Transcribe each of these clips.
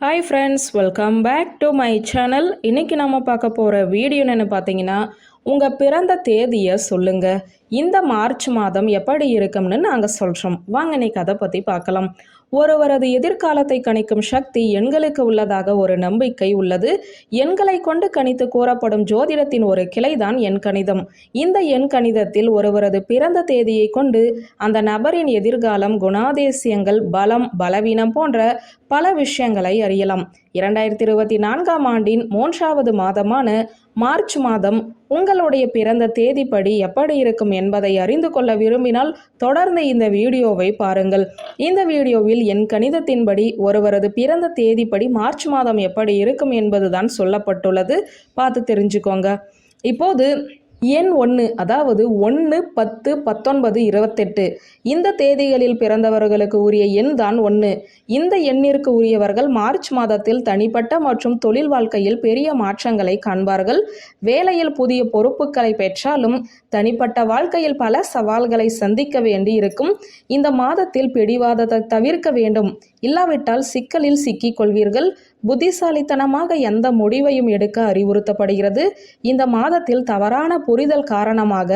Hi friends, welcome back to my channel. இன்றைக்கி நம்ம பார்க்க போகிற வீடியோ என்னென்னு பார்த்தீங்கன்னா, உங்கள் பிறந்த தேதியை சொல்லுங்கள். இந்த மார்ச் மாதம் எப்படி இருக்கும்னு நாங்கள் சொல்கிறோம். வாங்க இன்னைக்கு அதை பற்றி பார்க்கலாம். ஒருவரது எதிர்காலத்தை கணிக்கும் சக்தி எண்களுக்கு உள்ளதாக ஒரு நம்பிக்கை உள்ளது. எண்களை கொண்டு கணித்து கூறப்படும் ஜோதிடத்தின் ஒரு கிளைதான் எண் கணிதம். இந்த எண் கணிதத்தில் ஒருவரது பிறந்த தேதியை கொண்டு அந்த நபரின் எதிர்காலம், குணாதிசயங்கள், பலம், பலவீனம் போன்ற பல விஷயங்களை அறியலாம். 2024ஆம் ஆண்டின் 3வது மாதமான மார்ச் மாதம் உங்களுடைய பிறந்த தேதிப்படி எப்படி இருக்கும் என்பதை அறிந்து கொள்ள விரும்பினால் தொடர்ந்து இந்த வீடியோவை பாருங்கள். இந்த வீடியோவில் என் கணிதத்தின்படி ஒருவரது பிறந்த தேதிப்படி மார்ச் மாதம் எப்படி இருக்கும் என்பதுதான் சொல்லப்பட்டுள்ளது. பார்த்து தெரிஞ்சுக்கோங்க. இப்போது எண் 1, அதாவது 1, 10, 19, 28 இந்த தேதிகளில் பிறந்தவர்களுக்கு உரிய எண் தான் 1. இந்த எண்ணிற்கு உரியவர்கள் மார்ச் மாதத்தில் தனிப்பட்ட மற்றும் தொழில் வாழ்க்கையில் பெரிய மாற்றங்களை காண்பார்கள். வேலையில் புதிய பொறுப்புகளை பெற்றாலும் தனிப்பட்ட வாழ்க்கையில் பல சவால்களை சந்திக்க வேண்டி இருக்கும். இந்த மாதத்தில் பிடிவாதத்தை தவிர்க்க வேண்டும். இல்லாவிட்டால் சிக்கலில் சிக்கிக் கொள்வீர்கள். புத்திசாலித்தனமாக எந்த முடிவையும் எடுக்க அறிவுறுத்தப்படுகிறது. இந்த மாதத்தில் தவறான புரிதல் காரணமாக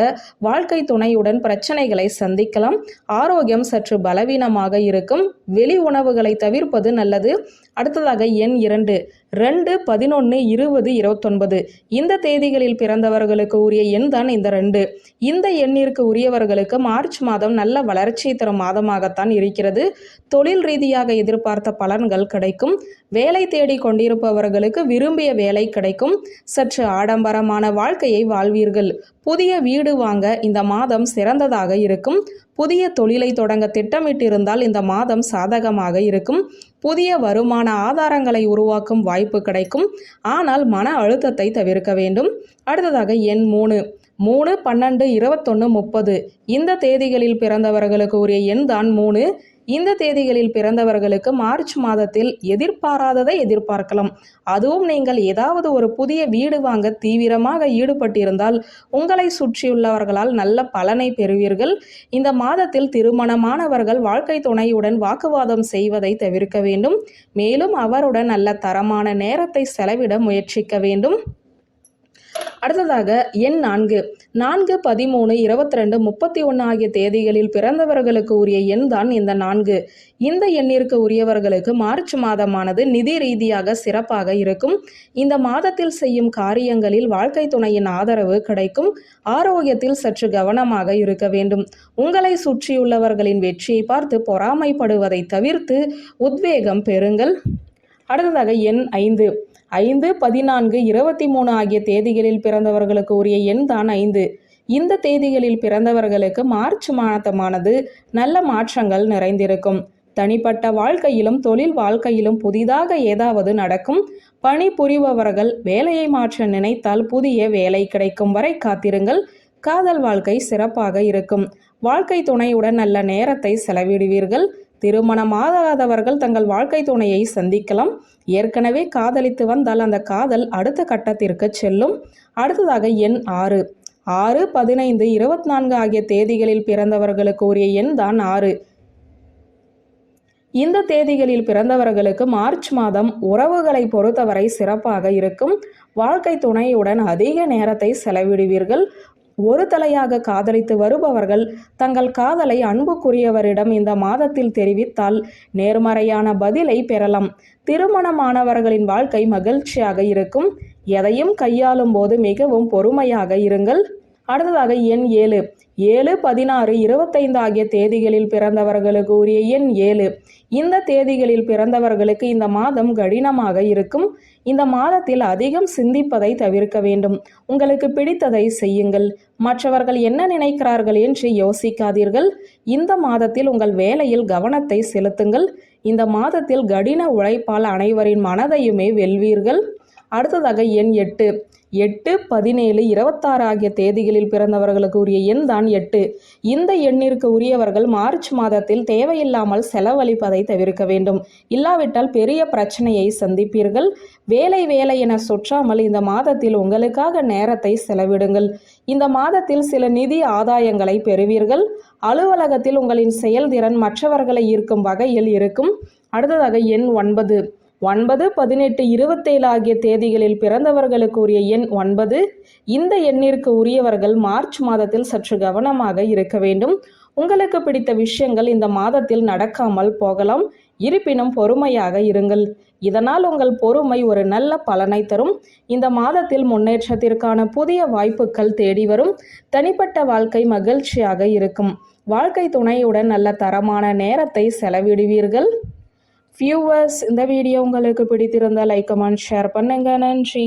வாழ்க்கை துணையுடன் பிரச்சனைகளை சந்திக்கலாம். ஆரோக்கியம் சற்று பலவீனமாக இருக்கும். வெளி உணவுகளை தவிர்ப்பது நல்லது. அடுத்ததாக எண் 2, 2, 11, 20, 29 இந்த தேதிகளில் பிறந்தவர்களுக்கு உரிய எண் தான் இந்த 2. இந்த எண்ணிற்கு உரியவர்களுக்கு மார்ச் மாதம் நல்ல வளர்ச்சி தரும் மாதமாகத்தான் இருக்கிறது. தொழில் ரீதியாக எதிர்பார்த்த பலன்கள் கிடைக்கும். வேலை தேடி கொண்டிருப்பவர்களுக்கு விரும்பிய வேலை கிடைக்கும். சற்று ஆடம்பரமான வாழ்க்கையை வாழ்வீர்கள். புதிய வீடு வாங்க இந்த மாதம் சிறந்ததாக இருக்கும். புதிய தொழிலை தொடங்க திட்டமிட்டிருந்தால் இந்த மாதம் சாதகமாக இருக்கும். புதிய வருமான ஆதாரங்களை உருவாக்கும் வாய்ப்பு கிடைக்கும். ஆனால் மன அழுத்தத்தை தவிர்க்க வேண்டும். அடுத்ததாக எண் 3, 3, 12, 21, 30 இந்த தேதிகளில் பிறந்தவர்களுக்கு உரிய எண் தான் 3. இந்த தேதிகளில் பிறந்தவர்களுக்கு மார்ச் மாதத்தில் எதிர்பாராததை எதிர்பார்க்கலாம். அதுவும் நீங்கள் ஏதாவது ஒரு புதிய வீடு வாங்க தீவிரமாக ஈடுபட்டிருந்தால் உங்களை சுற்றியுள்ளவர்களால் நல்ல பலனை பெறுவீர்கள். இந்த மாதத்தில் திருமணமானவர்கள் வாழ்க்கை துணையுடன் வாக்குவாதம் செய்வதை தவிர்க்க வேண்டும். மேலும் அவருடன் நல்ல தரமான நேரத்தை செலவிட முயற்சிக்க வேண்டும். அடுத்ததாக எண் 4, 4, 13, 22, 31 ஆகிய தேதிகளில் பிறந்தவர்களுக்கு உரிய எண் தான் இந்த 4. இந்த எண்ணிற்கு உரியவர்களுக்கு மார்ச் மாதமானது நிதி ரீதியாக சிறப்பாக இருக்கும். இந்த மாதத்தில் செய்யும் காரியங்களில் வாழ்க்கை துணையின் ஆதரவு கிடைக்கும். ஆரோக்கியத்தில் சற்று கவனமாக இருக்க வேண்டும். உங்களை சுற்றியுள்ளவர்களின் வெற்றியை பார்த்து பொறாமைப்படுவதை தவிர்த்து உத்வேகம் பெறுங்கள். அடுத்ததாக எண் 5, 5, 14, 23 ஆகிய தேதிகளில் பிறந்தவர்களுக்கு உரிய எண் தான் 5. இந்த தேதிகளில் பிறந்தவர்களுக்கு மார்ச் மாதமானது நல்ல மாற்றங்கள் நிறைந்திருக்கும். தனிப்பட்ட வாழ்க்கையிலும் தொழில் வாழ்க்கையிலும் புதிதாக ஏதாவது நடக்கும். பணி புரிபவர்கள் வேலையை மாற்ற நினைத்தால் புதிய வேலை கிடைக்கும் வரை காத்திருங்கள். காதல் வாழ்க்கை சிறப்பாக இருக்கும். வாழ்க்கை துணையுடன் நல்ல நேரத்தை செலவிடுவீர்கள். திருமணமாகாதவர்கள் தங்கள் வாழ்க்கை துணையை சந்திக்கலாம். ஏற்கனவே காதலித்து வந்தால் அந்த காதல் அடுத்த கட்டத்திற்கு செல்லும். அடுத்ததாக எண் 6, 6, 15, 24 ஆகிய தேதிகளில் பிறந்தவர்களுக்கு உரிய எண் தான் 6. இந்த தேதிகளில் பிறந்தவர்களுக்கு மார்ச் மாதம் உறவுகளை பொறுத்தவரை சிறப்பாக இருக்கும். வாழ்க்கை துணையுடன் அதிக நேரத்தை செலவிடுவீர்கள். ஒரு தலையாக காதலித்து வருபவர்கள் தங்கள் காதலை அன்புக்குரியவரிடம் இந்த மாதத்தில் தெரிவித்தால் நேர்மறையான பதிலை பெறலாம். திருமணமானவர்களின் வாழ்க்கை மகிழ்ச்சியாக இருக்கும். எதையும் கையாளும் போது மிகவும் பொறுமையாக இருங்கள். அடுத்ததாக எண் 7, 7, 16, 25 ஆகிய தேதிகளில் பிறந்தவர்களுக்கு உரிய எண் 7. இந்த தேதிகளில் பிறந்தவர்களுக்கு இந்த மாதம் கடினமாக இருக்கும். இந்த மாதத்தில் அதிகம் சிந்திப்பதை தவிர்க்க வேண்டும். உங்களுக்கு பிடித்ததை செய்யுங்கள். மற்றவர்கள் என்ன நினைக்கிறார்கள் என்று யோசிக்காதீர்கள். இந்த மாதத்தில் உங்கள் வேலையில் கவனத்தை செலுத்துங்கள். இந்த மாதத்தில் கடின உழைப்பால் அனைவரின் மனதையுமே வெல்வீர்கள். அடுத்ததாக எண் 8, 8, 17, 26 ஆகிய தேதிகளில் பிறந்தவர்களுக்கு உரிய எண் தான் 8. இந்த எண்ணிற்கு உரியவர்கள் மார்ச் மாதத்தில் தேவையில்லாமல் செலவழிப்பதை தவிர்க்க வேண்டும். இல்லாவிட்டால் பெரிய பிரச்சனையை சந்திப்பீர்கள். வேலை வேலை என சுற்றாமல் இந்த மாதத்தில் உங்களுக்காக நேரத்தை செலவிடுங்கள். இந்த மாதத்தில் சில நிதி ஆதாயங்களை பெறுவீர்கள். அலுவலகத்தில் உங்களின் செயல்திறன் மற்றவர்களை ஈர்க்கும் வகையில் இருக்கும். அடுத்ததாக எண் 9, 9, 18, 27 ஆகிய தேதிகளில் பிறந்தவர்களுக்கு உரிய எண் 9. இந்த எண்ணிற்கு உரியவர்கள் மார்ச் மாதத்தில் சற்று கவனமாக இருக்க வேண்டும். உங்களுக்கு பிடித்த விஷயங்கள் இந்த மாதத்தில் நடக்காமல் போகலாம். இருப்பினும் பொறுமையாக இருங்கள். இதனால் உங்கள் பொறுமை ஒரு நல்ல பலனை தரும். இந்த மாதத்தில் முன்னேற்றத்திற்கான புதிய வாய்ப்புகள் தேடி வரும். தனிப்பட்ட வாழ்க்கை மகிழ்ச்சியாக இருக்கும். வாழ்க்கை துணையுடன் நல்ல தரமான நேரத்தை செலவிடுவீர்கள். வியூவர்ஸ், இந்த வீடியோ உங்களுக்கு பிடித்திருந்தால் லைக், கமெண்ட், ஷேர் பண்ணுங்க. நன்றி.